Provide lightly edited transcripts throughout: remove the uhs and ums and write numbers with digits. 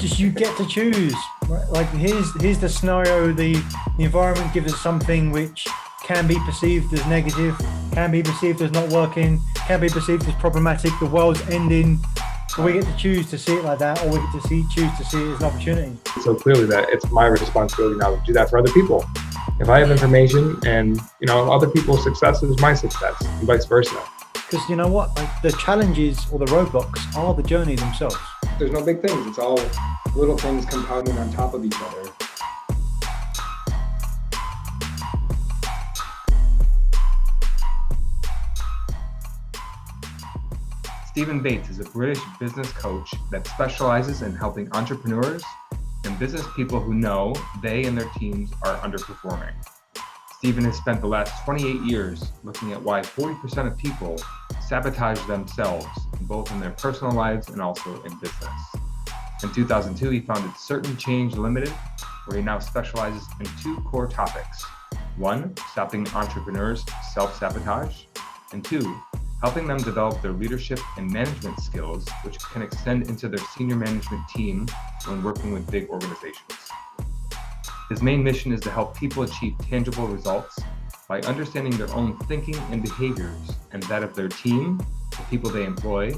just you get to choose. Right? Like here's the scenario. The environment gives us something which can be perceived as negative, can be perceived as not working, can be perceived as problematic. The world's ending. But we get to choose to see it like that, or we get to choose to see it as an opportunity. So clearly that it's my responsibility now to do that for other people. If I have information and, other people's success is my success and vice versa. Because you know what? Like, the challenges or the roadblocks are the journey themselves. There's no big things. It's all little things compounding on top of each other. Stephen Bates is a British business coach that specializes in helping entrepreneurs and business people who know they and their teams are underperforming. Stephen has spent the last 28 years looking at why 40% of people sabotage themselves, both in their personal lives and also in business. In 2002, he founded Certain Change Ltd, where he now specializes in two core topics. One, stopping entrepreneurs' self-sabotage, and two, helping them develop their leadership and management skills, which can extend into their senior management team when working with big organizations. His main mission is to help people achieve tangible results by understanding their own thinking and behaviors and that of their team, the people they employ,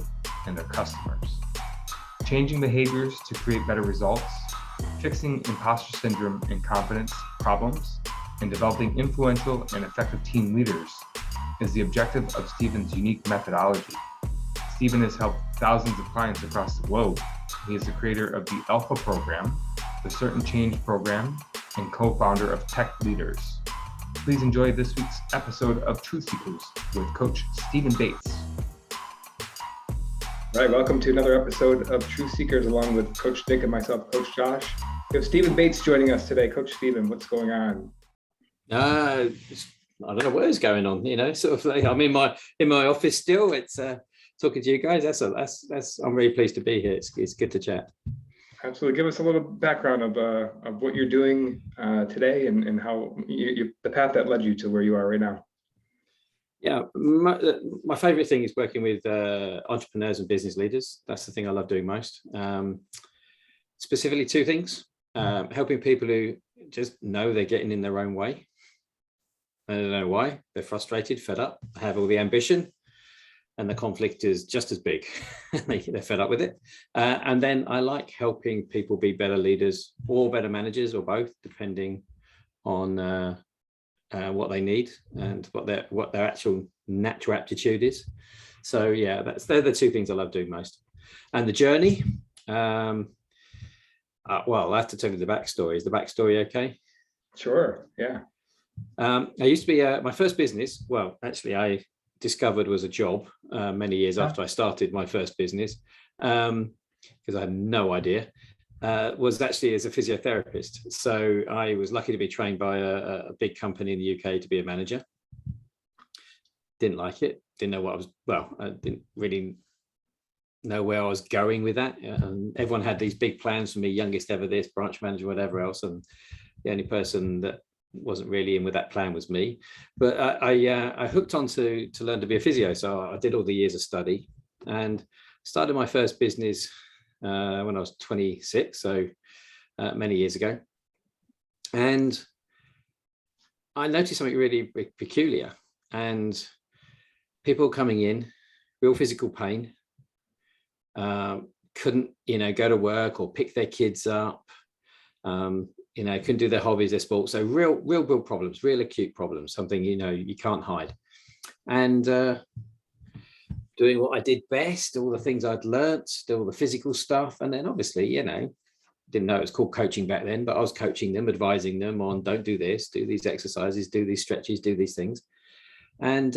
and their customers. Changing behaviors to create better results, fixing imposter syndrome and confidence problems, and developing influential and effective team leaders is the objective of Stephen's unique methodology. Stephen has helped thousands of clients across the globe. He is the creator of the Alpha program, the Certain Change program, and co-founder of Tech Leaders. Please enjoy this week's episode of Truth Seekers with Coach Stephen Bates. All right, welcome to another episode of Truth Seekers along with Coach Dick and myself, Coach Josh. We have Stephen Bates joining us today. Coach Stephen, what's going on? I don't know what is going on, sort of like I'm in my office still. It's talking to you guys. That's I'm really pleased to be here. It's good to chat. Absolutely. Give us a little background of what you're doing today and how the path that led you to where you are right now. Yeah, my favorite thing is working with entrepreneurs and business leaders. That's the thing I love doing most. Specifically two things, helping people who just know they're getting in their own way. I don't know why. They're frustrated, fed up, have all the ambition, and the conflict is just as big. They're fed up with it. And then I like helping people be better leaders or better managers or both, depending on what they need and what their actual natural aptitude is. So yeah, they're the two things I love doing most. And the journey, well, I have to tell you the backstory. Is the backstory okay? Sure, yeah. I used to be my first business. Well, actually, I discovered was a job many years after I started my first business, because I had no idea. Was actually as a physiotherapist. So I was lucky to be trained by a big company in the UK to be a manager. Didn't like it. Didn't know what I was. Well, I didn't really know where I was going with that. Everyone had these big plans for me, youngest ever this, branch manager, whatever else, and the only person that wasn't really in with that plan was me. But I hooked on to learn to be a physio. So I did all the years of study and started my first business when I was 26, so many years ago. And I noticed something really peculiar, and people coming in, real physical pain, couldn't, go to work or pick their kids up, couldn't do their hobbies, their sports. So real problems, real acute problems, something, you can't hide. And doing what I did best, all the things I'd learnt, all the physical stuff. And then obviously, didn't know it was called coaching back then, but I was coaching them, advising them on don't do this, do these exercises, do these stretches, do these things. And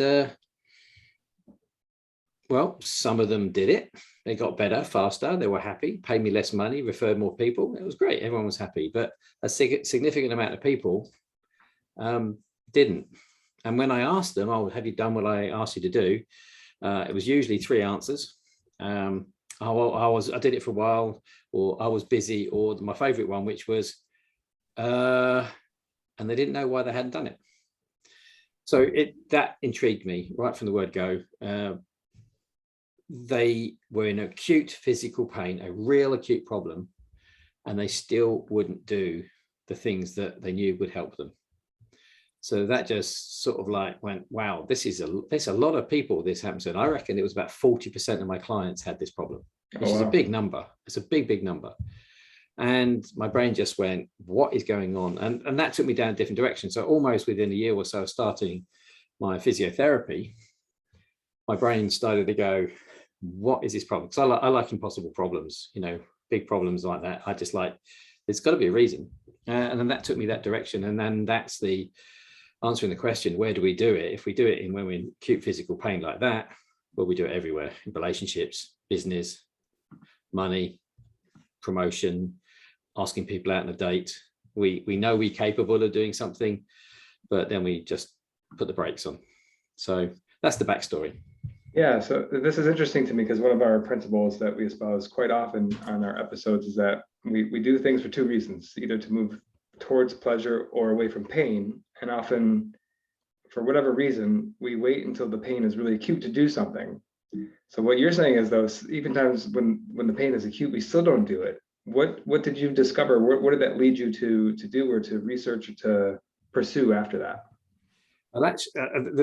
well, some of them did it. They got better, faster. They were happy, paid me less money, referred more people. It was great. Everyone was happy. But a significant amount of people didn't. And when I asked them, oh, have you done what I asked you to do? It was usually three answers. I did it for a while, or I was busy, or my favorite one, which was, and they didn't know why they hadn't done it. So that intrigued me right from the word go. They were in acute physical pain, a real acute problem, and they still wouldn't do the things that they knew would help them. So that just sort of like went, wow, there's a lot of people this happens to. And I reckon it was about 40% of my clients had this problem, which is a big number. It's a big number. And my brain just went, what is going on? And that took me down a different direction. So almost within a year or so of starting my physiotherapy, my brain started to go, what is this problem? Because I like impossible problems, big problems like that. I just like, there's got to be a reason. And then that took me that direction. And then that's the answering the question, where do we do it? If we do it when we're in acute physical pain like that, well, we do it everywhere, in relationships, business, money, promotion, asking people out on a date. We know we're capable of doing something, but then we just put the brakes on. So that's the backstory. Yeah, so this is interesting to me because one of our principles that we espouse quite often on our episodes is that we do things for two reasons, either to move towards pleasure or away from pain. And often, for whatever reason, we wait until the pain is really acute to do something. So what you're saying is, though, even times when the pain is acute, we still don't do it. What did you discover? What did that lead you to do, or to research, or to pursue after that? Well, actually,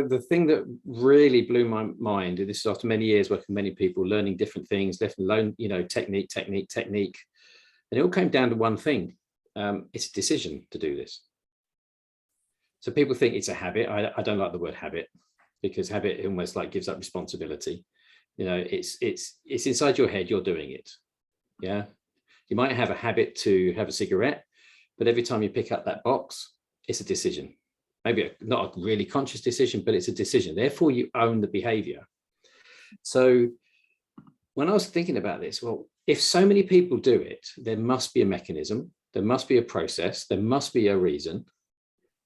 the thing that really blew my mind, and this is after many years working with many people, learning different things, technique, and it all came down to one thing. It's a decision to do this. So people think it's a habit. I don't like the word habit, because habit almost like gives up responsibility. It's inside your head, you're doing it. Yeah. You might have a habit to have a cigarette, but every time you pick up that box, it's a decision. Maybe not a really conscious decision, but it's a decision. Therefore, you own the behavior. So when I was thinking about this, well, if so many people do it, there must be a mechanism, there must be a process, there must be a reason,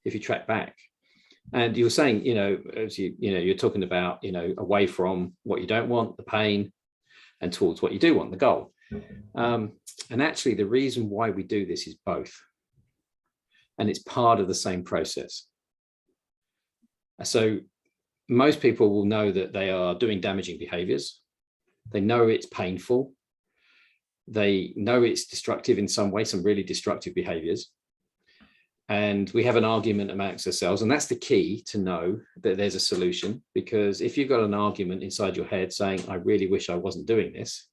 if you track back. And you were saying, as you're talking about, away from what you don't want, the pain, and towards what you do want, the goal. And actually, the reason why we do this is both. And it's part of the same process. So most people will know that they are doing damaging behaviors. They know it's painful. They know it's destructive in some way, some really destructive behaviors. And we have an argument amongst ourselves. And that's the key, to know that there's a solution. Because if you've got an argument inside your head saying, I really wish I wasn't doing this,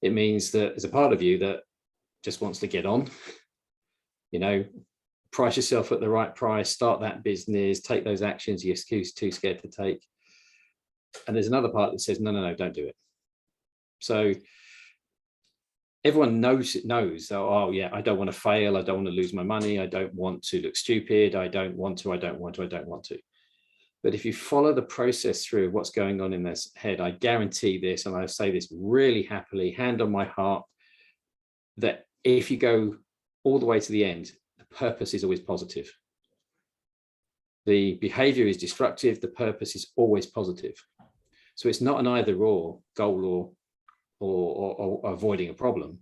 it means that there's a part of you that just wants to get on, price yourself at the right price, start that business, take those actions you're too scared to take. And there's another part that says, no, don't do it. So everyone knows, oh yeah, I don't want to fail. I don't want to lose my money. I don't want to look stupid. I don't want to. But if you follow the process through what's going on in their head, I guarantee this, and I say this really happily, hand on my heart, that if you go all the way to the end, the purpose is always positive. The behavior is destructive, the purpose is always positive. So it's not an either or goal or avoiding a problem.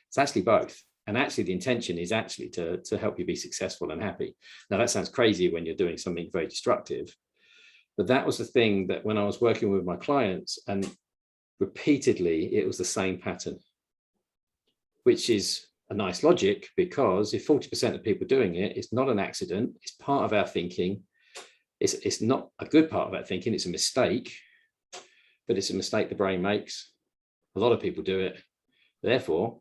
It's actually both. And actually the intention is actually to help you be successful and happy. Now that sounds crazy when you're doing something very destructive, but that was the thing that when I was working with my clients, and repeatedly, it was the same pattern, which is a nice logic, because if 40% of people doing it, it's not an accident, it's part of our thinking. It's not a good part of our thinking, it's a mistake, but it's a mistake the brain makes. A lot of people do it. Therefore,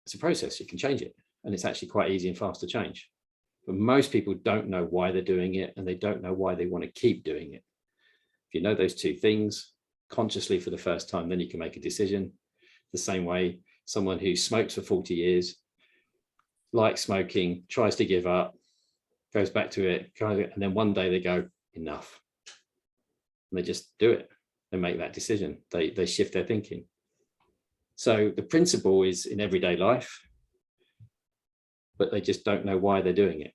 it's a process, you can change it. And it's actually quite easy and fast to change. But most people don't know why they're doing it, and they don't know why they want to keep doing it. If you know those two things consciously for the first time, then you can make a decision. The same way someone who smokes for 40 years, likes smoking, tries to give up, goes back to it, and then one day they go, enough. And they just do it. They make that decision. They shift their thinking. So the principle is in everyday life, but they just don't know why they're doing it.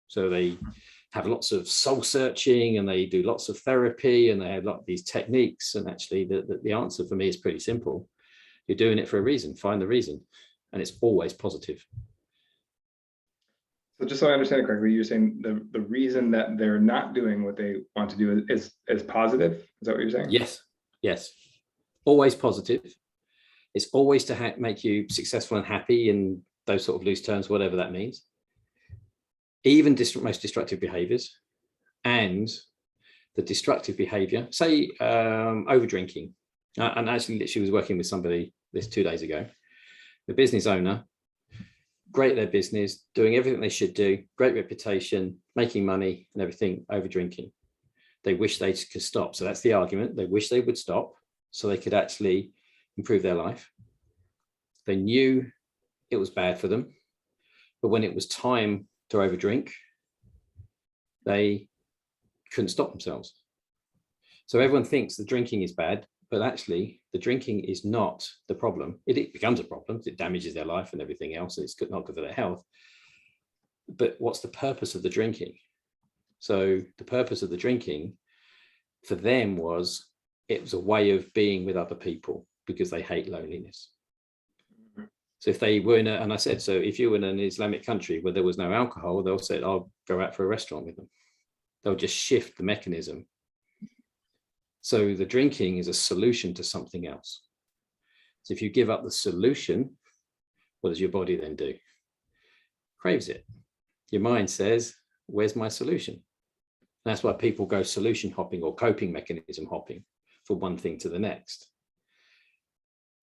So they have lots of soul searching, and they do lots of therapy, and they have a lot of these techniques. And actually the answer for me is pretty simple. You're doing it for a reason, find the reason. And it's always positive. So just so I understand it correctly, you're saying the reason that they're not doing what they want to do is positive? Is that what you're saying? Yes. Always positive. It's always to make you successful and happy in those sort of loose terms, whatever that means. Even most destructive behaviors, and the destructive behavior, say over drinking. And actually, she was working with somebody this 2 days ago, the business owner, great at their business, doing everything they should do, great reputation, making money and everything, over drinking. They wish they could stop. So that's the argument. They wish they would stop so they could actually improve their life. They knew it was bad for them, but when it was time to overdrink, they couldn't stop themselves. So everyone thinks the drinking is bad, but actually the drinking is not the problem. It becomes a problem. It damages their life and everything else. And it's not good for their health. But what's the purpose of the drinking? So the purpose of the drinking for them was, it was a way of being with other people because they hate loneliness. So if they were and I said, so if you were in an Islamic country where there was no alcohol, they'll say, I'll go out for a restaurant with them. They'll just shift the mechanism. So the drinking is a solution to something else. So if you give up the solution, what does your body then do? Craves it. Your mind says, where's my solution? And that's why people go solution hopping or coping mechanism hopping from one thing to the next.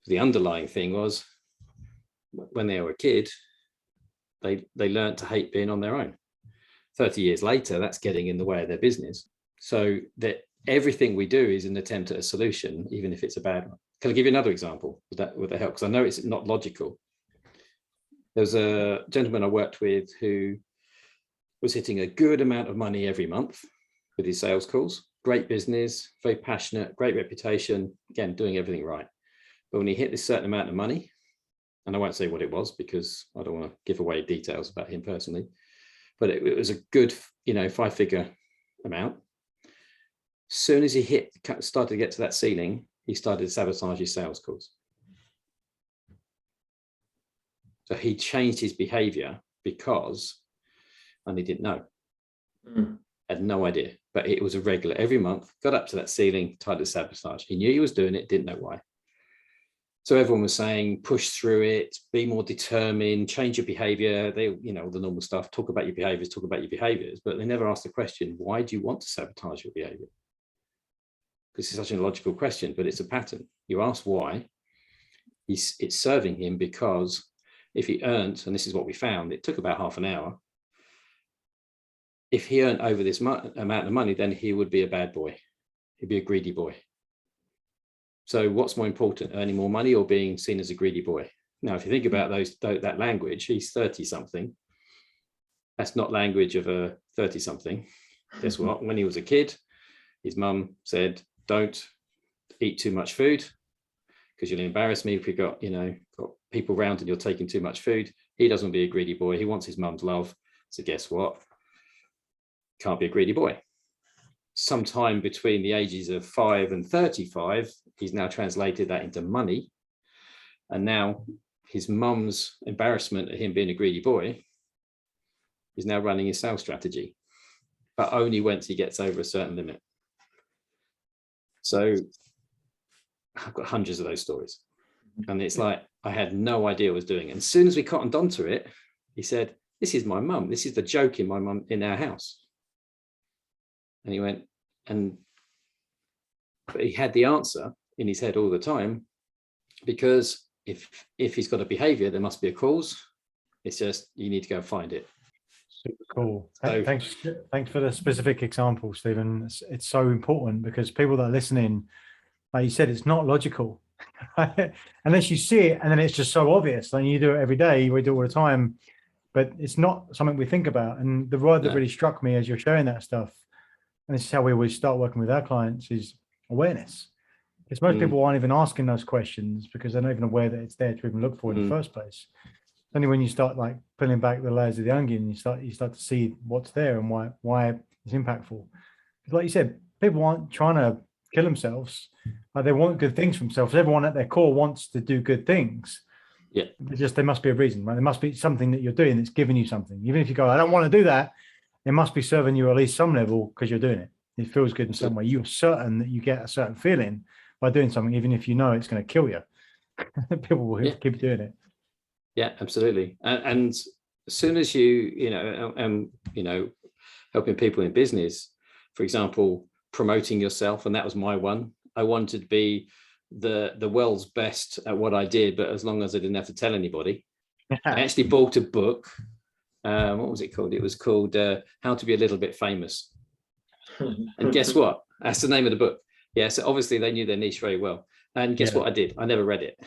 The underlying thing was, when they were a kid, they learned to hate being on their own. 30 years later, that's getting in the way of their business. So that everything we do is an attempt at a solution, even if it's a bad one. Can I give you another example? Would that help? Because I know it's not logical. There was a gentleman I worked with who was hitting a good amount of money every month with his sales calls. Great business, very passionate, great reputation, again, doing everything right. But when he hit this certain amount of money, and I won't say what it was because I don't want to give away details about him personally, but it was a good, 5-figure amount. Soon as he started to get to that ceiling, he started to sabotage his sales calls. So he changed his behavior because, and he didn't know, had no idea, but it was a regular every month, got up to that ceiling, tried to sabotage. He knew he was doing it, didn't know why. So everyone was saying, push through it, be more determined, change your behavior. They, all the normal stuff, talk about your behaviors, but they never asked the question, why do you want to sabotage your behavior? This is such a logical question, but it's a pattern. You ask why, it's serving him because if he earned, and this is what we found, it took about half an hour. If he earned over this amount of money, then he would be a bad boy. He'd be a greedy boy. So what's more important, earning more money or being seen as a greedy boy? Now, if you think about that language, he's 30 something. That's not language of a 30 something. Guess what? When he was a kid, his mum said, don't eat too much food because you'll embarrass me if we've got people around and you're taking too much food. He doesn't want to be a greedy boy. He wants his mum's love. So guess what? Can't be a greedy boy. Sometime between the ages of 5 and 35, he's now translated that into money. And now his mum's embarrassment at him being a greedy boy is now running his sales strategy, but only once he gets over a certain limit. So I've got hundreds of those stories. And it's like, I had no idea what I was doing. And as soon as we cottoned onto it, he said, this is my mum. This is the joke in in our house. And he went, but he had the answer in his head all the time, because if he's got a behavior, there must be a cause. It's just, you need to go find it. Super cool. So, thanks for the specific example, Stephen. It's so important because people that are listening, like you said, it's not logical. Right? Unless you see it and then it's just so obvious. Like you do it every day, we do it all the time, but it's not something we think about. And the word that really struck me as you're sharing that stuff, and this is how we always start working with our clients, is awareness. Because most people aren't even asking those questions because they're not even aware that it's there to even look for in the first place. It's only when you start like pulling back the layers of the onion, you start to see what's there and why it's impactful. Because like you said, people aren't trying to kill themselves. They want good things for themselves. Everyone at their core wants to do good things. Yeah. There must be a reason, right? There must be something that you're doing that's giving you something. Even if you go, I don't want to do that, it must be serving you at least some level because you're doing it. It feels good in some way. You're certain that you get a certain feeling by doing something, even if you know it's going to kill you. People will keep doing it. Yeah, absolutely. And as soon as you helping people in business, for example, promoting yourself, and that was my one. I wanted to be the world's best at what I did, but as long as I didn't have to tell anybody. I actually bought a book. What was it called? It was called How to Be a Little Bit Famous. And guess what? That's the name of the book. Yeah, so obviously they knew their niche very well. And guess what I did? I never read it.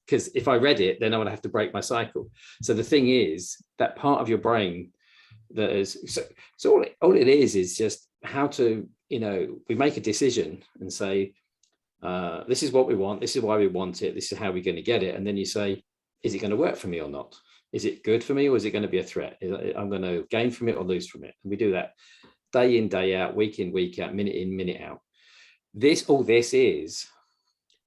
Because if I read it, then I would have to break my cycle. So the thing is, that part of your brain that is, so all it is just how to, we make a decision and say, this is what we want, this is why we want it, this is how we're going to get it. And then you say, is it going to work for me or not? Is it good for me, or is it going to be a threat? I'm going to gain from it or lose from it. And we do that day in, day out, week in, week out, minute in, minute out. All this is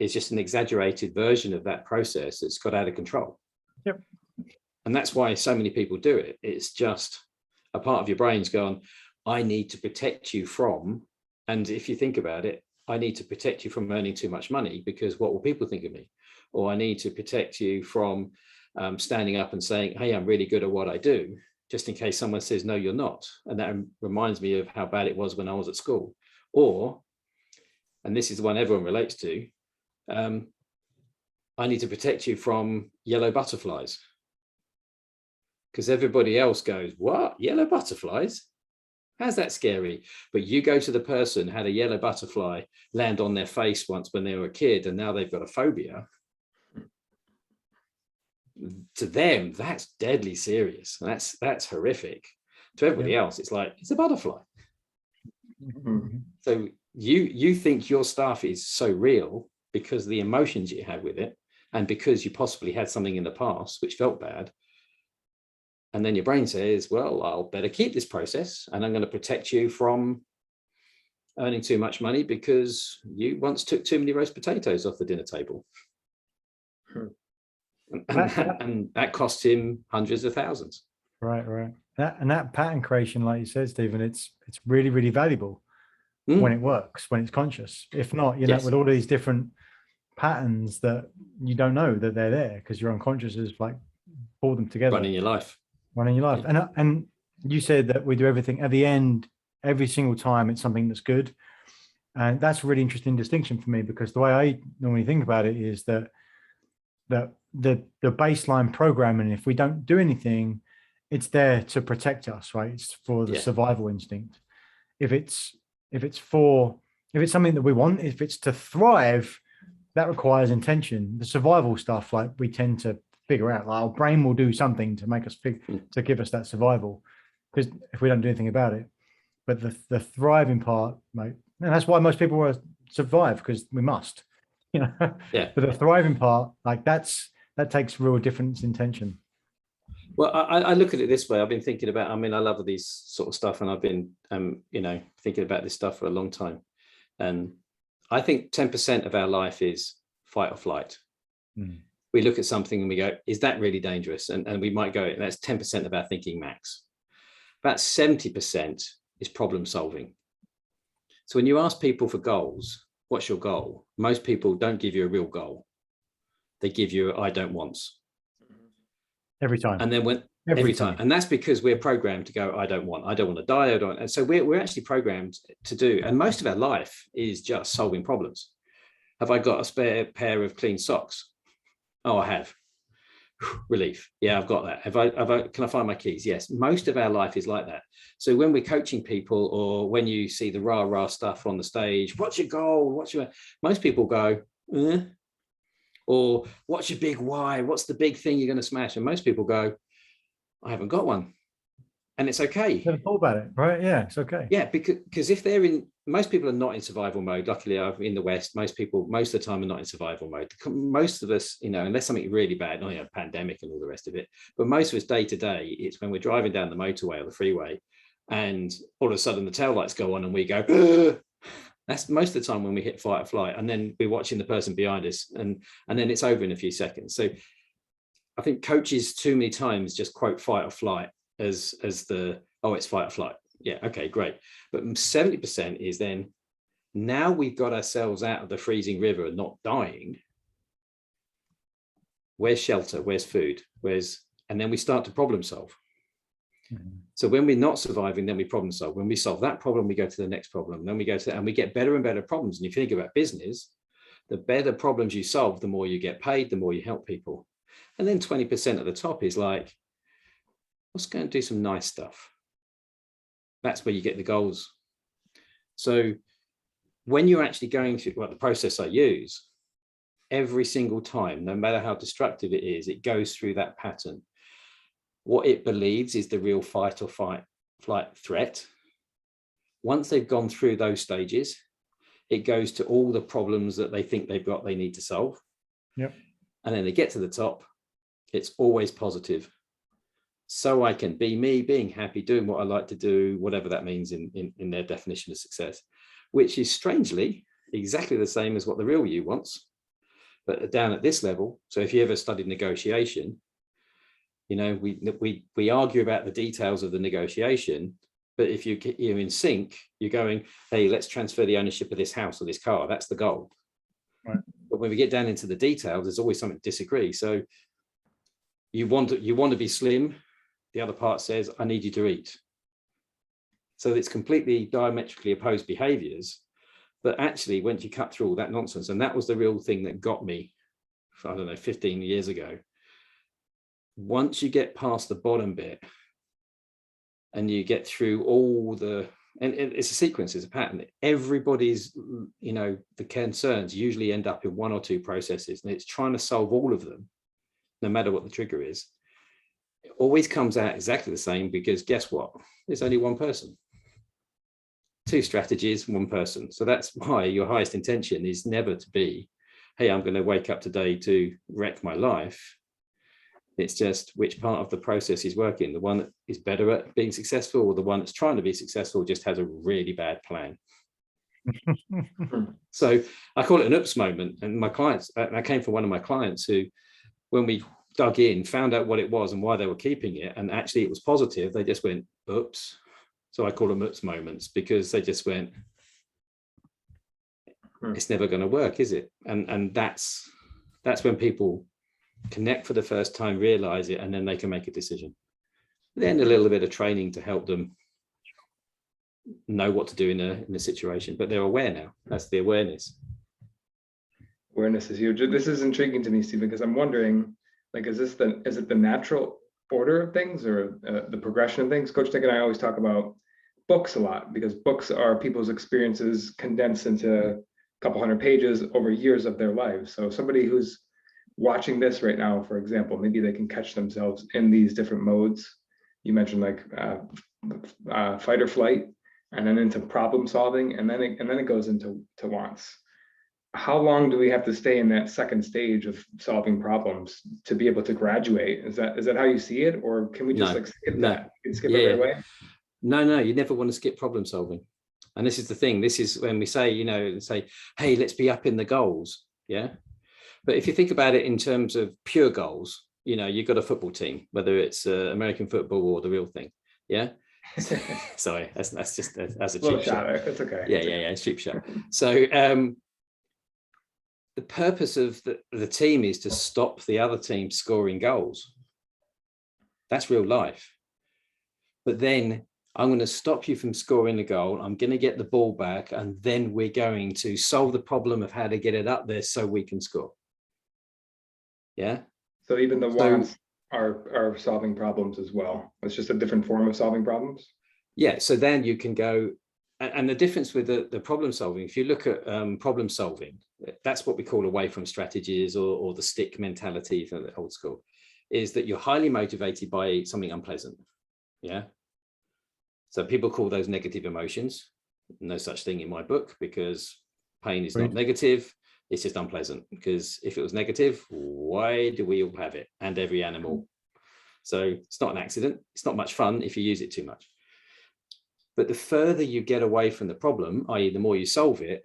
just an exaggerated version of that process that's got out of control. Yep. And that's why so many people do it. It's just a part of your brain's gone, I need to protect you from, and if you think about it, I need to protect you from earning too much money because what will people think of me? Or I need to protect you from standing up and saying, hey, I'm really good at what I do, just in case someone says, no, you're not. And that reminds me of how bad it was when I was at school. Or, and this is the one everyone relates to, I need to protect you from yellow butterflies. Because everybody else goes, what? Yellow butterflies? How's that scary? But you go to the person who had a yellow butterfly land on their face once when they were a kid, and now they've got a phobia. To them, that's deadly serious. That's horrific. To everybody else, it's like, it's a butterfly. Mm-hmm. So you think your stuff is so real because of the emotions you had with it, and because you possibly had something in the past which felt bad. And then your brain says, well, I'll better keep this process, and I'm going to protect you from earning too much money because you once took too many roast potatoes off the dinner table. And that cost him hundreds of thousands. Right. That pattern creation, like you said, Stephen, it's really, really valuable when it works, when it's conscious. If not, with all these different patterns that you don't know that they're there because your unconscious is like pull them together. Running your life. Yeah. And you said that we do everything at the end, every single time it's something that's good. And that's a really interesting distinction for me, because the way I normally think about it is that the baseline programming, if we don't do anything, it's there to protect us, right? It's for the survival instinct. If it's something that we want, if it's to thrive, that requires intention. The survival stuff, like we tend to figure out, like our brain will do something to make us to give us that survival, because if we don't do anything about it. But the thriving part, mate, and that's why most people survive, because we must, But the thriving part, like that takes real difference intention. Well, I look at it this way. I've been thinking about, I love these sort of stuff, and I've been, thinking about this stuff for a long time. And I think 10% of our life is fight or flight. We look at something and we go, is that really dangerous? And we might go, that's 10% of our thinking max. About 70% is problem solving. So when you ask people for goals, what's your goal? Most people don't give you a real goal. They give you I don't wants. Every time. And then every time. And that's because we're programmed to go, I don't want to die. And so we're actually programmed to do, and most of our life is just solving problems. Have I got a spare pair of clean socks? Oh, I have. Relief. Yeah, I've got that. Can I find my keys? Yes. Most of our life is like that. So when we're coaching people, or when you see the rah stuff on the stage, what's your goal? Most people go, or what's your big why? What's the big thing you're going to smash? And most people go, I haven't got one. And it's okay. Never thought about it, right? Yeah, it's okay. Yeah, because if most people are not in survival mode. Luckily, I'm in the West. Most people, most of the time, are not in survival mode. Most of us, unless something really bad, pandemic and all the rest of it. But most of us, day to day, it's when we're driving down the motorway or the freeway, and all of a sudden the taillights go on, and we go. Ugh! That's most of the time when we hit fight or flight, and then we're watching the person behind us, and then it's over in a few seconds. So I think coaches too many times just quote fight or flight as it's fight or flight. Yeah, okay, great. But 70% is then, now we've got ourselves out of the freezing river and not dying, Where's shelter? Where's food? And then we start to problem solve. Mhm. So when we're not surviving, then we problem solve. When we solve that problem, we go to the next problem. Then we go to, and we get better and better problems. And if you think about business, the better problems you solve, the more you get paid, the more you help people. And then 20% at the top is like, let's go and do some nice stuff. That's where you get the goals. So when you're actually going through the process I use, every single time, no matter how destructive it is, it goes through that pattern. What it believes is the real fight or flight threat. Once they've gone through those stages, it goes to all the problems that they think they need to solve. Yep. And then they get to the top, it's always positive. So I can be me, being happy, doing what I like to do, whatever that means in their definition of success, which is strangely exactly the same as what the real you wants, but down at this level. So if you ever studied negotiation, we argue about the details of the negotiation, but if you're in sync, you're going, hey, let's transfer the ownership of this house or this car. That's the goal. Right. But when we get down into the details, there's always something to disagree. So you want to be slim. The other part says, I need you to eat. So it's completely diametrically opposed behaviors. But actually, once you cut through all that nonsense, and that was the real thing that got me, I don't know, 15 years ago. Once you get past the bottom bit and you get through all and it's a sequence, it's a pattern. Everybody's, the concerns usually end up in one or two processes, and it's trying to solve all of them, no matter what the trigger is. It always comes out exactly the same, because guess what? There's only one person. Two strategies, one person. So that's why your highest intention is never to be, hey, I'm going to wake up today to wreck my life. It's just which part of the process is working. The one that is better at being successful, or the one that's trying to be successful just has a really bad plan. So I call it an oops moment. And my clients, I came from one of my clients who, when we dug in, found out what it was and why they were keeping it, and actually it was positive, they just went, oops. So I call them oops moments, because they just went, it's never going to work, is it? And that's when people connect for the first time, realize it, and then they can make a decision. Then a little bit of training to help them know what to do in a situation, but they're aware now. That's the awareness. Awareness is huge. This is intriguing to me, Stephen, because I'm wondering, like, is it the natural order of things, or the progression of things? Coach Nick and I always talk about books a lot, because books are people's experiences condensed into a couple hundred pages over years of their lives. So somebody who's watching this right now, for example, maybe they can catch themselves in these different modes. You mentioned like fight or flight, and then into problem solving, and then it goes into wants. How long do we have to stay in that second stage of solving problems to be able to graduate? Is that how you see it, or can we just skip that? Skip it right away? No, you never want to skip problem solving. And this is the thing. This is when we say, hey, let's be up in the goals. Yeah. But if you think about it in terms of pure goals, you've got a football team, whether it's American football or the real thing. Yeah. Sorry, that's a cheap shot. It's okay. Yeah, it's cheap shot. So the purpose of the team is to stop the other team scoring goals. That's real life. But then I'm going to stop you from scoring the goal. I'm going to get the ball back, and then we're going to solve the problem of how to get it up there so we can score. Yeah. So even the wants are solving problems as well. It's just a different form of solving problems. Yeah. So then you can go, and the difference with the problem solving, if you look at problem solving, that's what we call away from strategies, or the stick mentality from the old school, is that you're highly motivated by something unpleasant. Yeah. So people call those negative emotions. No such thing in my book, because pain is not negative. It's just unpleasant, because if it was negative, why do we all have it, and every animal? So it's not an accident. It's not much fun if you use it too much. But the further you get away from the problem, i.e. the more you solve it,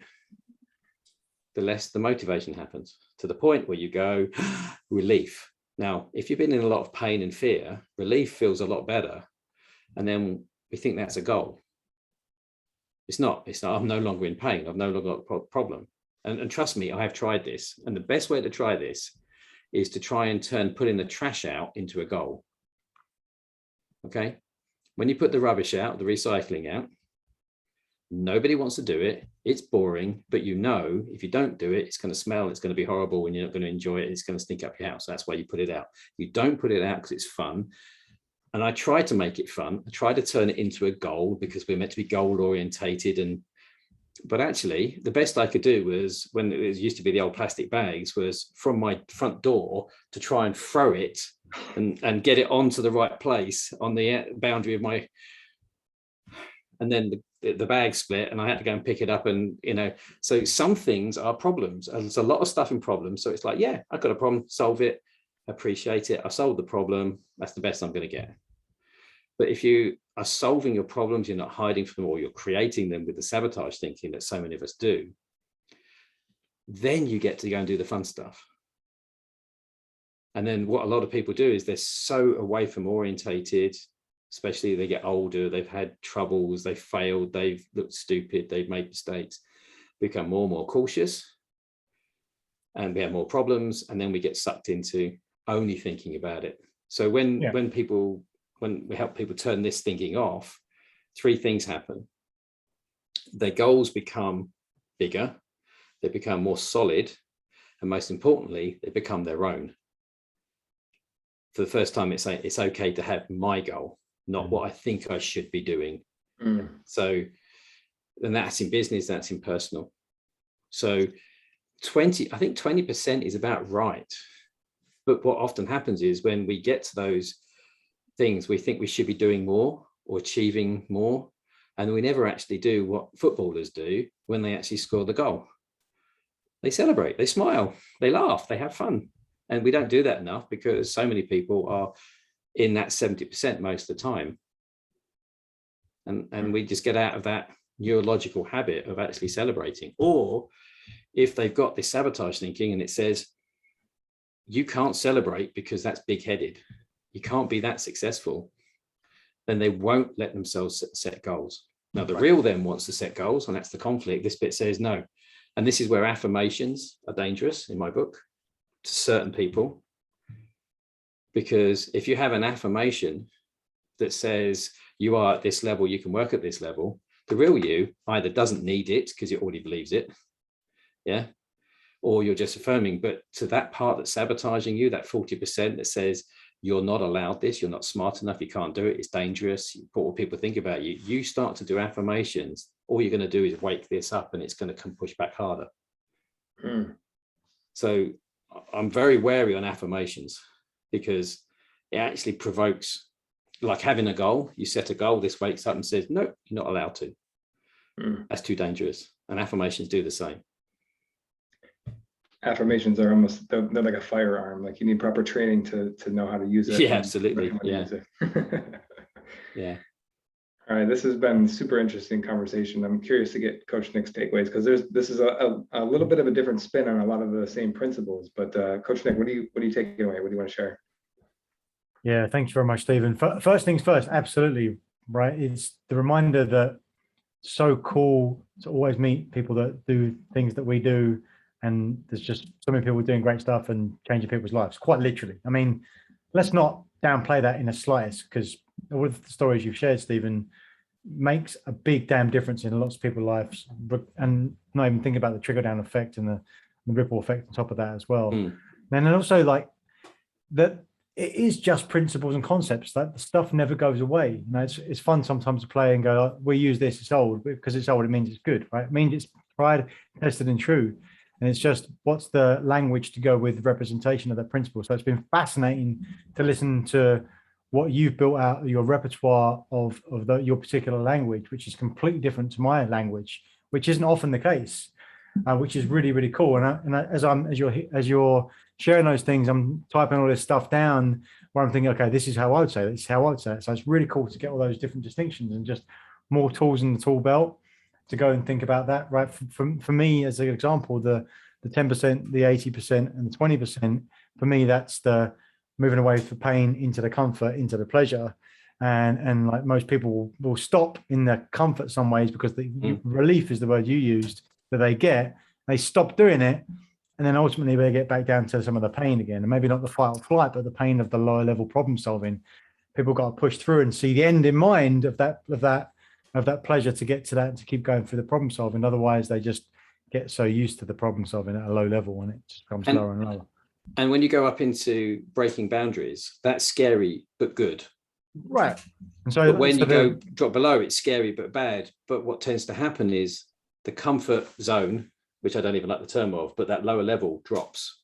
the less the motivation happens, to the point where you go, relief. Now, if you've been in a lot of pain and fear, relief feels a lot better. And then we think that's a goal. It's not. I'm no longer in pain. I've no longer got a problem. And trust me, I have tried this. And the best way to try this is to try and turn putting the trash out into a goal. Okay. When you put the rubbish out, the recycling out, nobody wants to do it. It's boring, but you know, if you don't do it, it's going to smell, it's going to be horrible, and you're not going to enjoy it. It's going to stink up your house. That's why you put it out. You don't put it out because it's fun. And I try to make it fun. I try to turn it into a goal because we're meant to be goal orientated. But actually the best I could do was, when it used to be the old plastic bags, was from my front door to try and throw it and get it onto the right place on the boundary of my, and then the bag split and I had to go and pick it up. And, you know, so some things are problems, and there's a lot of stuff in problems. So it's like, yeah, I've got a problem, solve it, appreciate it. I solved the problem. That's the best I'm going to get. But if you are solving your problems, you're not hiding from them, or you're creating them with the sabotage thinking that so many of us do, then you get to go and do the fun stuff. And then what a lot of people do is they're so away from orientated, especially they get older, they've had troubles, they've failed, they've looked stupid, they've made mistakes, become more and more cautious, and we have more problems, and then we get sucked into only thinking about it. So when we help people turn this thinking off, three things happen. Their goals become bigger, they become more solid, and most importantly, they become their own. For the first time, it's okay to have my goal, not what I think I should be doing. So, and that's in business, that's in personal. So I think 20% is about right. But what often happens is when we get to those things, we think we should be doing more or achieving more, and we never actually do what footballers do when they actually score the goal. They celebrate, they smile, they laugh, they have fun. And we don't do that enough because so many people are in that 70% most of the time. And we just get out of that neurological habit of actually celebrating. Or if they've got this sabotage thinking and it says, you can't celebrate because that's big-headed, you can't be that successful, then they won't let themselves set goals. Now, the real them wants to set goals, and that's the conflict. This bit says no. And this is where affirmations are dangerous in my book to certain people. Because if you have an affirmation that says you are at this level, you can work at this level, the real you either doesn't need it because it already believes it, yeah, or you're just affirming. But to that part that's sabotaging you, that 40% that says you're not allowed this, you're not smart enough, you can't do it, it's dangerous, what people think about you, you start to do affirmations, all you're going to do is wake this up and it's going to come push back harder. So I'm very wary on affirmations because it actually provokes, like having a goal. You set a goal, this wakes up and says, no, you're not allowed to. That's too dangerous. And affirmations do the same. Affirmations are almost, they're like a firearm. Like you need proper training to know how to use it. Yeah, absolutely. Yeah. Yeah. All right, this has been super interesting conversation. I'm curious to get Coach Nick's takeaways because this is a little bit of a different spin on a lot of the same principles. But Coach Nick, what do you take away? What do you want to share? Yeah, thanks very much, Stephen. First things first, absolutely right. It's the reminder that it's so cool to always meet people that do things that we do, and there's just so many people doing great stuff and changing people's lives, quite literally. I mean, let's not downplay that in the slightest, because all of the stories you've shared, Stephen, makes a big damn difference in lots of people's lives, and not even think about the trickle down effect and the ripple effect on top of that as well. And then also like that, it is just principles and concepts. That the stuff never goes away. You know, it's fun sometimes to play and go, oh, we use this, it's old, because it's old, it means it's good, right? It means it's tried, tested, and true. And it's just what's the language to go with representation of that principle. So it's been fascinating to listen to what you've built out, your repertoire of your particular language, which is completely different to my language, which isn't often the case, which is really, really cool. And as you're sharing those things, I'm typing all this stuff down where I'm thinking, okay, this is how I would say it. This is how I would say it. So it's really cool to get all those different distinctions and just more tools in the tool belt to go and think about that, right? For me, as an example, the 10%, the 80%, and the 20%, for me, that's the moving away from pain into the comfort, into the pleasure. And like most people will stop in the comfort some ways because the relief is the word you used that they get. They stop doing it. And then ultimately they get back down to some of the pain again, and maybe not the fight or flight, but the pain of the lower level problem solving. People got to push through and see the end in mind of that pleasure to get to that and to keep going through the problem solving. Otherwise, they just get so used to the problem solving at a low level, and it just becomes lower and lower. And when you go up into breaking boundaries, that's scary but good. Right. And so but when you go drop below, it's scary but bad. But what tends to happen is the comfort zone, which I don't even like the term of, but that lower level drops.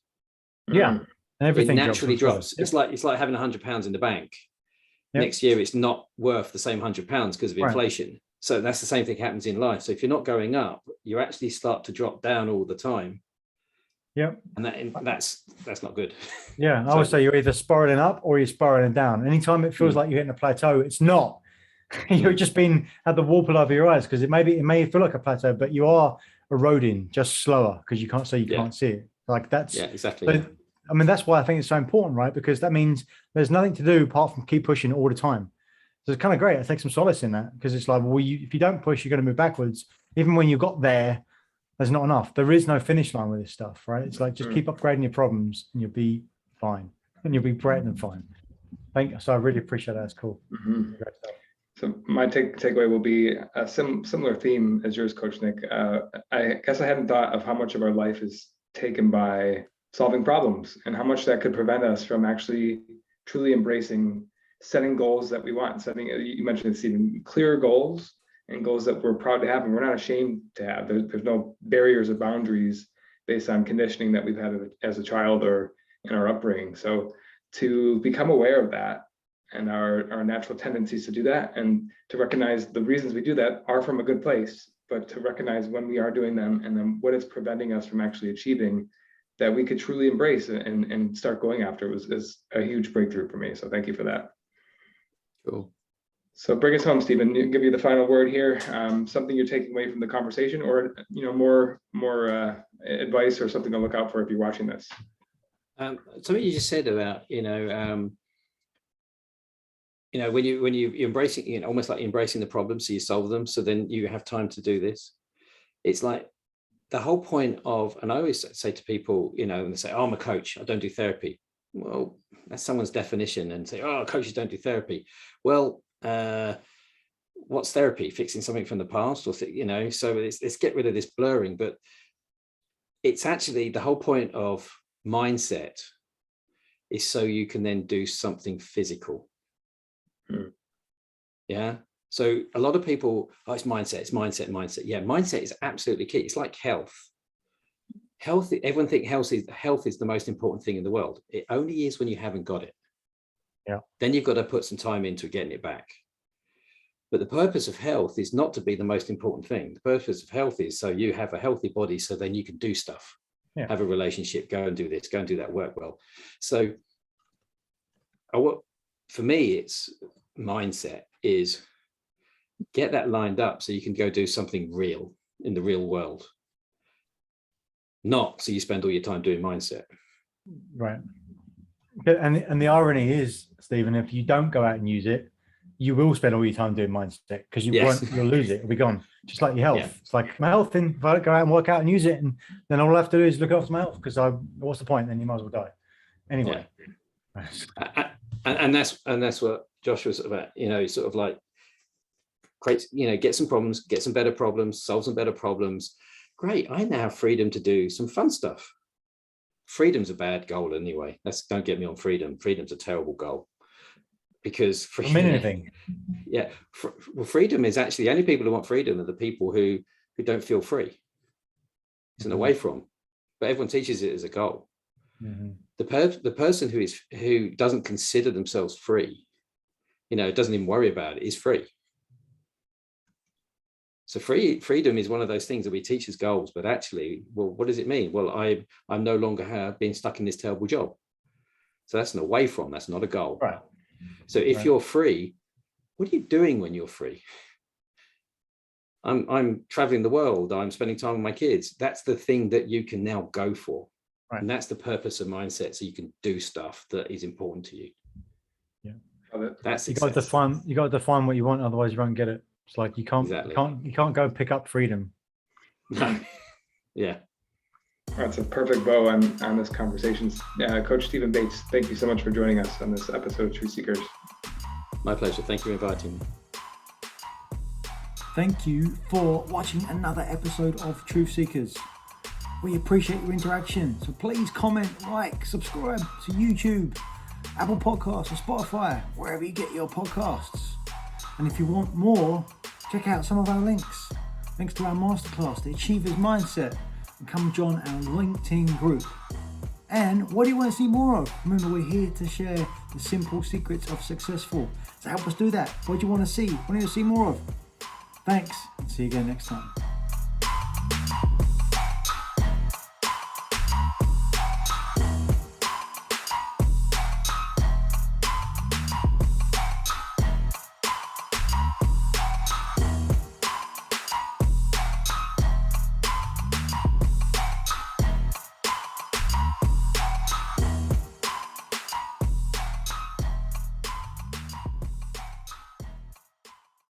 Yeah. And everything it naturally drops. Yeah. It's like having £100 in the bank. Yep. Next year, it's not worth the same £100 because of inflation. Right. So that's the same thing happens in life. So if you're not going up, you actually start to drop down all the time. Yep. And that's not good. Yeah. I would say you're either spiraling up or you're spiraling down. Anytime it feels like you're hitting a plateau, it's not. You've just been at the wall pull over your eyes, because it may feel like a plateau, but you are eroding just slower because you can't see it. Like that's exactly. So, I mean, that's why I think it's so important, right? Because that means there's nothing to do apart from keep pushing all the time. So it's kind of great. I take some solace in that, because it's like, well, if you don't push, you're going to move backwards. Even when you got there, there's not enough. There is no finish line with this stuff, right? It's like, just keep upgrading your problems and you'll be fine, and you'll be better than fine. So I really appreciate that. It's cool. Mm-hmm. So my takeaway will be a similar theme as yours, Coach Nick. I guess I hadn't thought of how much of our life is taken by solving problems, and how much that could prevent us from actually truly embracing setting goals that we want. You mentioned it, Stephen, clear goals and goals that we're proud to have and we're not ashamed to have. There's no barriers or boundaries based on conditioning that we've had as a child or in our upbringing. So to become aware of that and our natural tendencies to do that, and to recognize the reasons we do that are from a good place, but to recognize when we are doing them and then what is preventing us from actually achieving that we could truly embrace and start going after is a huge breakthrough for me. So thank you for that. Cool. So bring us home, Stephen. Give you the final word here. Something you're taking away from the conversation, or more advice or something to look out for if you're watching this. Something you just said about when you embracing, almost like embracing the problem, so you solve them, so then you have time to do this. It's like the whole point of, and I always say to people, and they say, oh, I'm a coach, I don't do therapy. Well, that's someone's definition, and say, oh, coaches don't do therapy. Well, what's therapy? Fixing something from the past, or so let's get rid of this blurring. But it's actually the whole point of mindset is so you can then do something physical. Yeah. So a lot of people, oh, it's mindset. Yeah, mindset is absolutely key. It's like health. Everyone thinks health is the most important thing in the world. It only is when you haven't got it. Yeah. Then you've got to put some time into getting it back. But the purpose of health is not to be the most important thing. The purpose of health is so you have a healthy body, so then you can do stuff, have a relationship, go and do this, go and do that, work well. So for me, it's mindset is get that lined up so you can go do something real in the real world. Not so you spend all your time doing mindset. Right. And the irony is, Stephen, if you don't go out and use it, you will spend all your time doing mindset, because you'll lose it. It'll be gone. Just like your health. Yeah. It's like my health thing. If I don't go out and work out and use it, and then all I have to do is look after my health, because what's the point? Then you might as well die. Anyway. Yeah. And that's what Josh was about, sort of like create, get some problems, get some better problems, solve some better problems. Great. I now have freedom to do some fun stuff. Freedom's a bad goal anyway. Don't get me on freedom. Freedom's a terrible goal, because anything. Yeah. Freedom is actually, the only people who want freedom are the people who don't feel free. It's an away from, but everyone teaches it as a goal. Mm-hmm. The person who doesn't consider themselves free, doesn't even worry about it, is free. So freedom is one of those things that we teach as goals, but actually, well, what does it mean? Well, I'm no longer being stuck in this terrible job. So that's an away from, that's not a goal. Right. So if you're free, what are you doing when you're free? I'm traveling the world, I'm spending time with my kids. That's the thing that you can now go for. Right. And that's the purpose of mindset. So you can do stuff that is important to you. Yeah. That's you got to define what you want, otherwise you won't get it. It's like you can't go pick up freedom. No. Yeah. That's a perfect bow on this conversation. Coach Stephen Bates, thank you so much for joining us on this episode of Truth Seekers. My pleasure. Thank you for inviting me. Thank you for watching another episode of Truth Seekers. We appreciate your interaction, so please comment, like, subscribe to YouTube, Apple Podcasts, or Spotify, wherever you get your podcasts. And if you want more, check out some of our links to our masterclass, The Achiever's Mindset, and come join our LinkedIn group. And what do you want to see more of? Remember, we're here to share the simple secrets of successful. So help us do that. What do you want to see? What do you want to see more of? Thanks, and see you again next time.